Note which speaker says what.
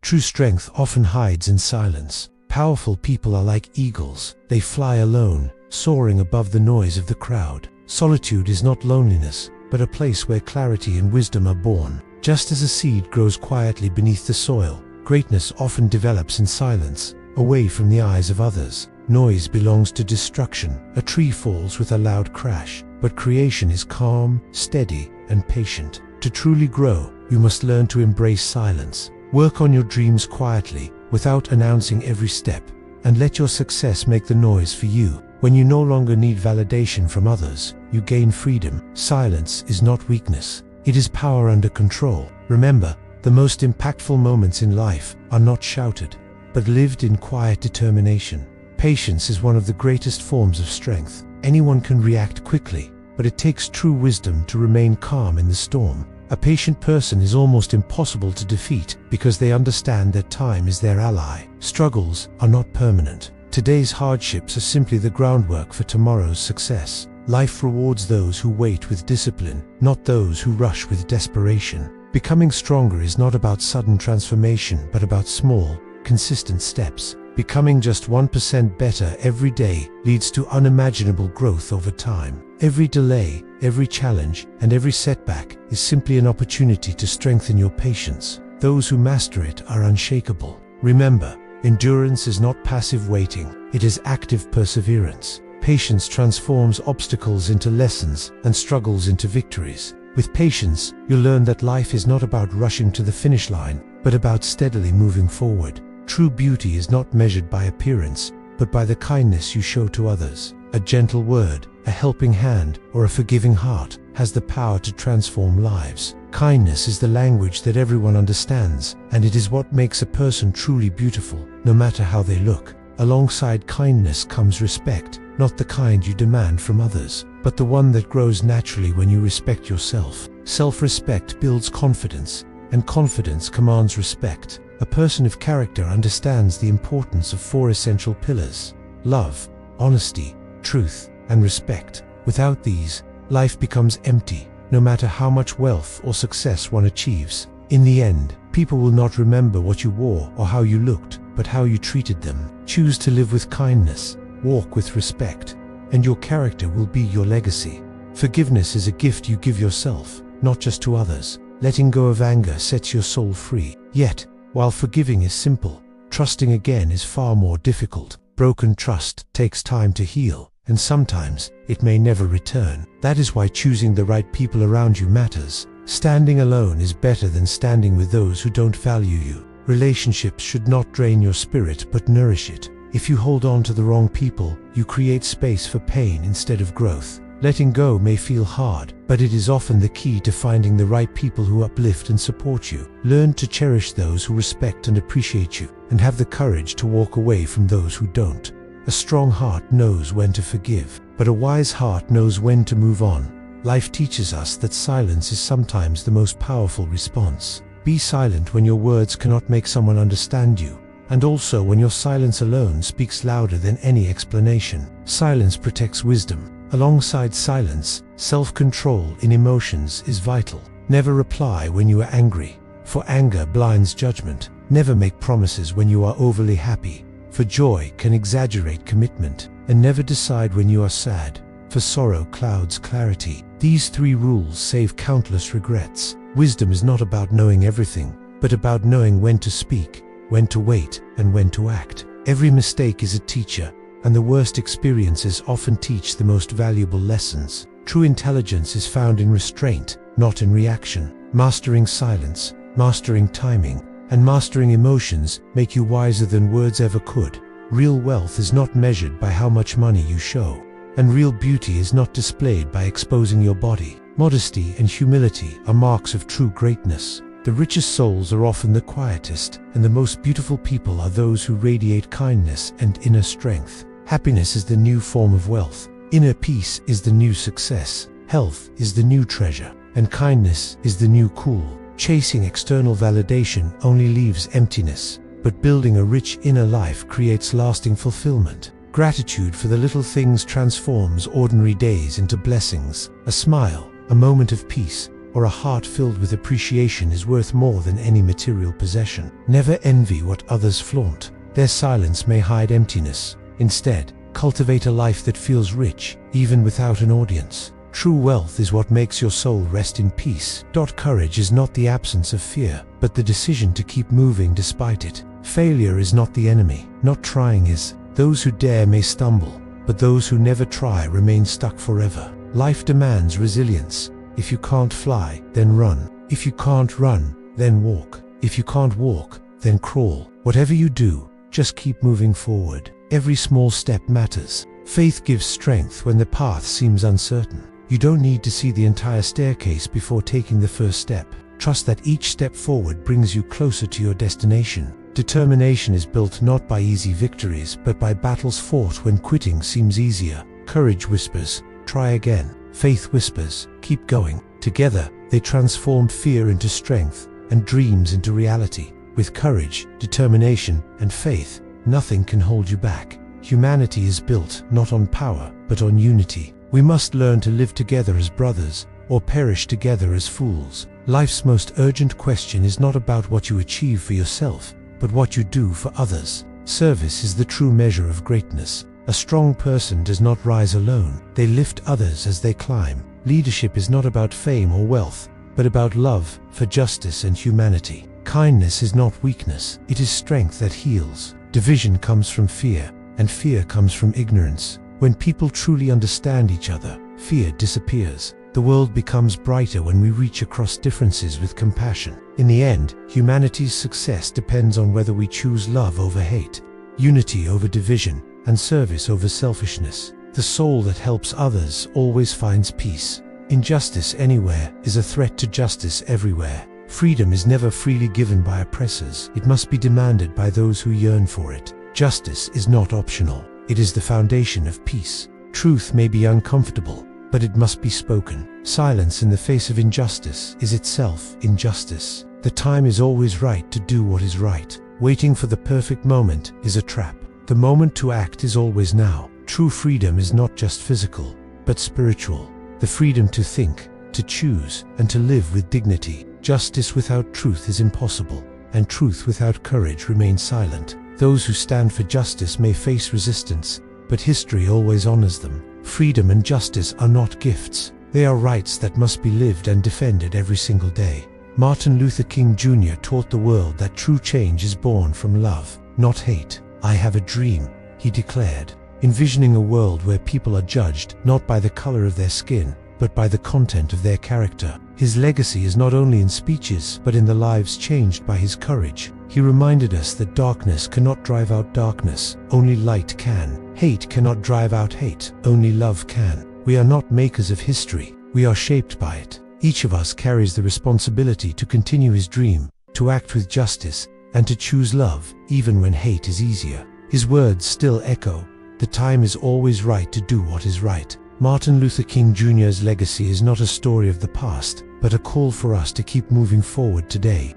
Speaker 1: True strength often hides in silence. Powerful people are like eagles. They fly alone, soaring above the noise of the crowd. Solitude is not loneliness, but a place where clarity and wisdom are born. Just as a seed grows quietly beneath the soil, greatness often develops in silence, away from the eyes of others. Noise belongs to destruction. A tree falls with a loud crash, but creation is calm, steady, and patient. To truly grow, you must learn to embrace silence. Work on your dreams quietly, without announcing every step, and let your success make the noise for you. When you no longer need validation from others, you gain freedom. Silence is not weakness. It is power under control. Remember, the most impactful moments in life are not shouted, but lived in quiet determination. Patience is one of the greatest forms of strength. Anyone can react quickly, but it takes true wisdom to remain calm in the storm. A patient person is almost impossible to defeat because they understand that time is their ally. Struggles are not permanent. Today's hardships are simply the groundwork for tomorrow's success. Life rewards those who wait with discipline, not those who rush with desperation. Becoming stronger is not about sudden transformation, but about small, consistent steps. Becoming just 1% better every day leads to unimaginable growth over time. Every delay, every challenge, and every setback is simply an opportunity to strengthen your patience. Those who master it are unshakable. Remember, endurance is not passive waiting, it is active perseverance. Patience transforms obstacles into lessons and struggles into victories. With patience, you learn that life is not about rushing to the finish line, but about steadily moving forward. True beauty is not measured by appearance, but by the kindness you show to others. A gentle word, a helping hand, or a forgiving heart has the power to transform lives. Kindness is the language that everyone understands, and it is what makes a person truly beautiful, no matter how they look. Alongside kindness comes respect, not the kind you demand from others, but the one that grows naturally when you respect yourself. Self-respect builds confidence, and confidence commands respect. A person of character understands the importance of 4 essential pillars: love, honesty, truth, and respect. Without these, life becomes empty, no matter how much wealth or success one achieves. In the end, people will not remember what you wore or how you looked, but how you treated them. Choose to live with kindness, walk with respect, and your character will be your legacy. Forgiveness is a gift you give yourself, not just to others. Letting go of anger sets your soul free. Yet, while forgiving is simple, trusting again is far more difficult. Broken trust takes time to heal, and sometimes it may never return. That is why choosing the right people around you matters. Standing alone is better than standing with those who don't value you. Relationships should not drain your spirit but nourish it. If you hold on to the wrong people, you create space for pain instead of growth. Letting go may feel hard, but it is often the key to finding the right people who uplift and support you. Learn to cherish those who respect and appreciate you, and have the courage to walk away from those who don't. A strong heart knows when to forgive, but a wise heart knows when to move on. Life teaches us that silence is sometimes the most powerful response. Be silent when your words cannot make someone understand you, and also when your silence alone speaks louder than any explanation. Silence protects wisdom. Alongside silence, self-control in emotions is vital. Never reply when you are angry, for anger blinds judgment. Never make promises when you are overly happy, for joy can exaggerate commitment. And never decide when you are sad, for sorrow clouds clarity. These 3 rules save countless regrets. Wisdom is not about knowing everything, but about knowing when to speak, when to wait, and when to act. Every mistake is a teacher, and the worst experiences often teach the most valuable lessons. True intelligence is found in restraint, not in reaction. Mastering silence, mastering timing, and mastering emotions make you wiser than words ever could. Real wealth is not measured by how much money you show, and real beauty is not displayed by exposing your body. Modesty and humility are marks of true greatness. The richest souls are often the quietest, and the most beautiful people are those who radiate kindness and inner strength. Happiness is the new form of wealth. Inner peace is the new success. Health is the new treasure, and kindness is the new cool. Chasing external validation only leaves emptiness, but building a rich inner life creates lasting fulfillment. Gratitude for the little things transforms ordinary days into blessings. A smile, a moment of peace, or a heart filled with appreciation is worth more than any material possession. Never envy what others flaunt. Their silence may hide emptiness. Instead, cultivate a life that feels rich, even without an audience. True wealth is what makes your soul rest in peace. Courage is not the absence of fear, but the decision to keep moving despite it. Failure is not the enemy. Not trying is. Those who dare may stumble, but those who never try remain stuck forever. Life demands resilience. If you can't fly, then run. If you can't run, then walk. If you can't walk, then crawl. Whatever you do, just keep moving forward. Every small step matters. Faith gives strength when the path seems uncertain. You don't need to see the entire staircase before taking the first step. Trust that each step forward brings you closer to your destination. Determination is built not by easy victories, but by battles fought when quitting seems easier. Courage whispers, try again. Faith whispers, keep going. Together, they transform fear into strength and dreams into reality. With courage, determination, and faith, nothing can hold you back. Humanity is built not on power, but on unity. We must learn to live together as brothers, or perish together as fools. Life's most urgent question is not about what you achieve for yourself, but what you do for others. Service is the true measure of greatness. A strong person does not rise alone. They lift others as they climb. Leadership is not about fame or wealth, but about love for justice and humanity. Kindness is not weakness. It is strength that heals. Division comes from fear, and fear comes from ignorance. When people truly understand each other, fear disappears. The world becomes brighter when we reach across differences with compassion. In the end, humanity's success depends on whether we choose love over hate, unity over division, and service over selfishness. The soul that helps others always finds peace. Injustice anywhere is a threat to justice everywhere. Freedom is never freely given by oppressors. It must be demanded by those who yearn for it. Justice is not optional. It is the foundation of peace. Truth may be uncomfortable, but it must be spoken. Silence in the face of injustice is itself injustice. The time is always right to do what is right. Waiting for the perfect moment is a trap. The moment to act is always now. True freedom is not just physical, but spiritual. The freedom to think, to choose, and to live with dignity. Justice without truth is impossible, and truth without courage remains silent. Those who stand for justice may face resistance, but history always honors them. Freedom and justice are not gifts. They are rights that must be lived and defended every single day. Martin Luther King Jr. taught the world that true change is born from love, not hate. "I have a dream," he declared, envisioning a world where people are judged not by the color of their skin, but by the content of their character. His legacy is not only in speeches, but in the lives changed by his courage. He reminded us that darkness cannot drive out darkness, only light can. Hate cannot drive out hate, only love can. We are not makers of history, we are shaped by it. Each of us carries the responsibility to continue his dream, to act with justice, and to choose love, even when hate is easier. His words still echo, "The time is always right to do what is right." Martin Luther King Jr.'s legacy is not a story of the past, but a call for us to keep moving forward today.